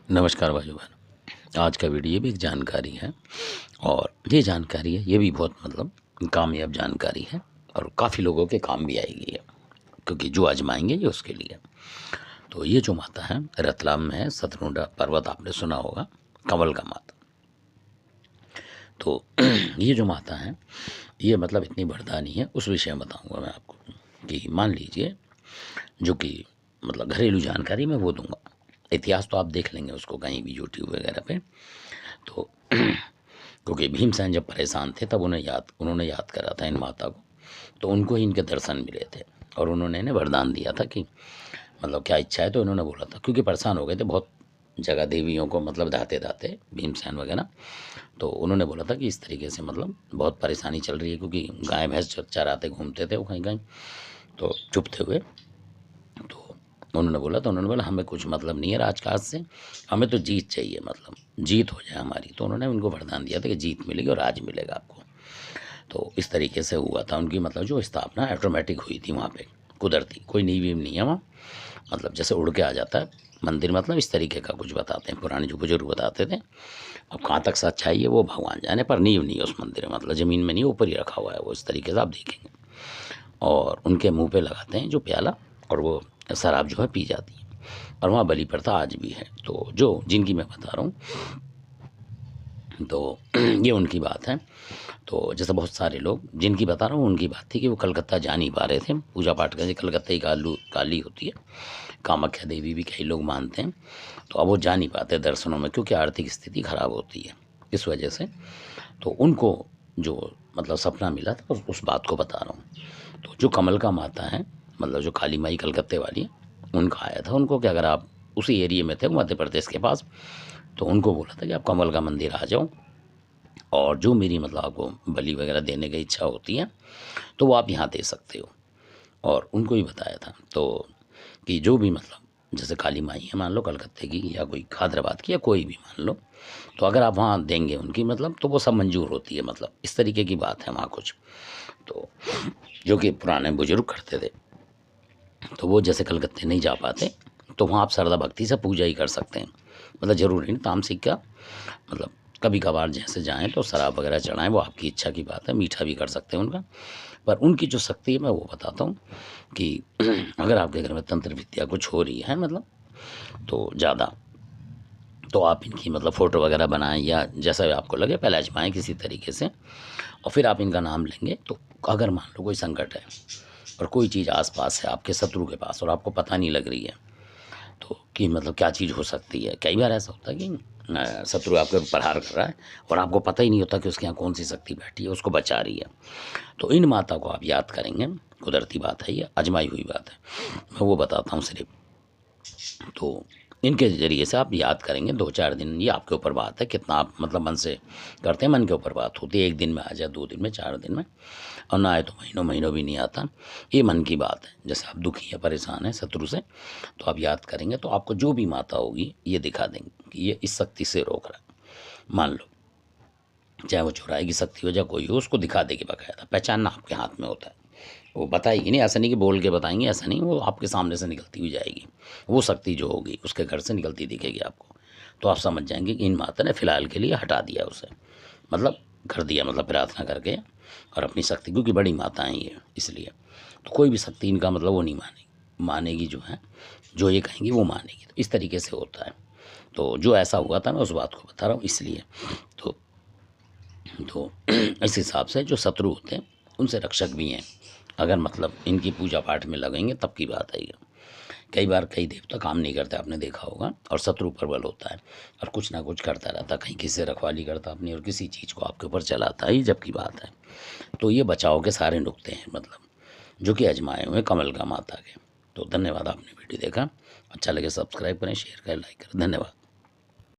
नमस्कार भाइयों बहनों। आज का वीडियो भी एक जानकारी है और ये जानकारी है, ये भी बहुत कामयाब जानकारी है और काफ़ी लोगों के काम भी आएगी है, क्योंकि जो आजमाएंगे ये उसके लिए। तो ये जो माता है रतलाम में है, सतरुंडा पर्वत आपने सुना होगा, कंवल का माता। तो ये जो माता है ये इतनी वरदानी है, उस विषय में बताऊँगा मैं आपको। कि मान लीजिए जो कि घरेलू जानकारी मैं वो दूंगा, इतिहास तो आप देख लेंगे उसको कहीं भी यूट्यूब वगैरह पे। तो क्योंकि भीमसेन जब परेशान थे तब उन्होंने याद करा था इन माता को, तो उनको ही इनके दर्शन मिले थे और उन्होंने इन्हें वरदान दिया था कि क्या इच्छा है। तो इन्होंने बोला था, क्योंकि परेशान हो गए थे बहुत जगह देवियों को धाते धाते भीमसेन वगैरह। तो उन्होंने बोला था कि इस तरीके से बहुत परेशानी चल रही है, क्योंकि गाय भैंस चराते घूमते थे वो कहीं कहीं, तो चुपते हुए। तो उन्होंने बोला हमें कुछ नहीं है राजकाज से, हमें तो जीत चाहिए, जीत हो जाए हमारी। तो उन्होंने उनको वरदान दिया था कि जीत मिलेगी और राज मिलेगा आपको। तो इस तरीके से हुआ था उनकी जो स्थापना ऑटोमेटिक हुई थी वहाँ पे, कुदरती, कोई नींव वीव नहीं है वहाँ। जैसे उड़ के आ जाता है मंदिर, इस तरीके का कुछ बताते हैं पुराने जो बुजुर्ग बताते थे। अब कहाँ तक सच्चाई है वो भगवान जाने, पर नींव नहीं है उस मंदिर में, ज़मीन में नहीं, ऊपर ही रखा हुआ है वो, इस तरीके से आप देखेंगे। और उनके मुंह पे लगाते हैं जो प्याला, और वो शराब जो है पी जाती है। और वहाँ बलि प्रथा आज भी है। तो जो जिनकी मैं बता रहा हूँ, तो ये उनकी बात है। तो जैसे बहुत सारे लोग जिनकी बता रहा हूँ उनकी बात थी कि वो कलकत्ता जा नहीं पा रहे थे पूजा पाठ करने। कलकत्ता ही काली होती है, कामाख्या देवी भी कई लोग मानते हैं। तो अब वो जा नहीं पाते दर्शनों में, क्योंकि आर्थिक स्थिति खराब होती है इस वजह से। तो उनको जो सपना मिला था उस बात को बता रहा हूँ। तो जो कमल का माता है, जो काली माई कलकत्ते वाली है, उनका आया था उनको कि अगर आप उसी एरिया में थे मध्य प्रदेश के पास, तो उनको बोला था कि आप कमल का मंदिर आ जाओ, और जो मेरी आपको बलि वगैरह देने की इच्छा होती है तो वो आप यहाँ दे सकते हो। और उनको ही बताया था तो कि जो भी जैसे काली माई है मान लो कलकत्ते की, या कोई हैदराबाद की, या कोई भी मान लो, तो अगर आप वहाँ देंगे उनकी तो वो सब मंजूर होती है, इस तरीके की बात है वहाँ कुछ। तो जो कि पुराने बुजुर्ग करते थे, तो वो जैसे कलकत्ते नहीं जा पाते तो वहाँ आप श्रद्धा भक्ति से पूजा ही कर सकते हैं। ज़रूरी नहीं तामसिक का, कभी कभार जैसे जाएं तो शराब वगैरह चढ़ाएं, वो आपकी इच्छा की बात है, मीठा भी कर सकते हैं उनका। पर उनकी जो शक्ति है मैं वो बताता हूँ कि अगर आपके घर में तंत्र विद्या कुछ हो रही है तो ज़्यादा, तो आप इनकी फ़ोटो वगैरह बनाएं, या जैसा भी आपको लगे पहले आजमाएं किसी तरीके से, और फिर आप इनका नाम लेंगे। तो अगर मान लो कोई संकट है और कोई चीज़ आसपास है आपके शत्रु के पास और आपको पता नहीं लग रही है, तो कि क्या चीज़ हो सकती है। कई बार ऐसा होता है कि शत्रु आपके ऊपर प्रहार कर रहा है और आपको पता ही नहीं होता कि उसके यहाँ कौन सी शक्ति बैठी है, उसको बचा रही है। तो इन माता को आप याद करेंगे, कुदरती बात है, ये आजमाई हुई बात है, मैं वो बताता हूँ सिर्फ। तो इनके ज़रिए से आप याद करेंगे 2-4 दिन, ये आपके ऊपर बात है कितना आप मन से करते हैं, मन के ऊपर बात होती है। 1 दिन में आ जाए, 2 दिन में, 4 दिन में, और ना आए तो महीनों महीनों भी नहीं आता। ये मन की बात है। जैसे आप दुखी या परेशान हैं शत्रु से, तो आप याद करेंगे तो आपको जो भी माता होगी ये दिखा देंगे कि ये इस शक्ति से रोक रहा है। मान लो चाहे वो चुराए की शक्ति हो, या कोई हो, उसको दिखा देगी बाकायदा। पहचानना आपके हाथ में होता है, वो बताएगी नहीं, ऐसा नहीं कि बोल के बताएंगे, ऐसा नहीं, वो आपके सामने से निकलती हुई जाएगी। वो शक्ति जो होगी उसके घर से निकलती दिखेगी आपको। तो आप समझ जाएंगे कि इन माता ने फिलहाल के लिए हटा दिया उसे, कर दिया, प्रार्थना करके, और अपनी शक्ति, क्योंकि बड़ी माता हैं ये, इसलिए। तो कोई भी शक्ति इनका वो नहीं मानेगी, जो है जो ये कहेंगी वो मानेगी। तो इस तरीके से होता है। तो जो ऐसा हुआ था मैं उस बात को बता रहा हूँ इसलिए। तो इस हिसाब से जो शत्रु होते हैं उनसे रक्षक भी हैं, अगर इनकी पूजा पाठ में लगेंगे तब की बात है ये। कई बार कई देवता काम नहीं करते, आपने देखा होगा, और शत्रु प्रबल होता है और कुछ ना कुछ करता रहता, कहीं किसी से रखवाली करता अपनी, और किसी चीज़ को आपके ऊपर चलाता है, ये जब की बात है। तो ये बचाव के सारे नुक्ते हैं जो कि आजमाए हुए कमल का माता के। तो धन्यवाद, आपने वीडियो देखा, अच्छा लगे सब्सक्राइब करें, शेयर करें, लाइक करें, धन्यवाद।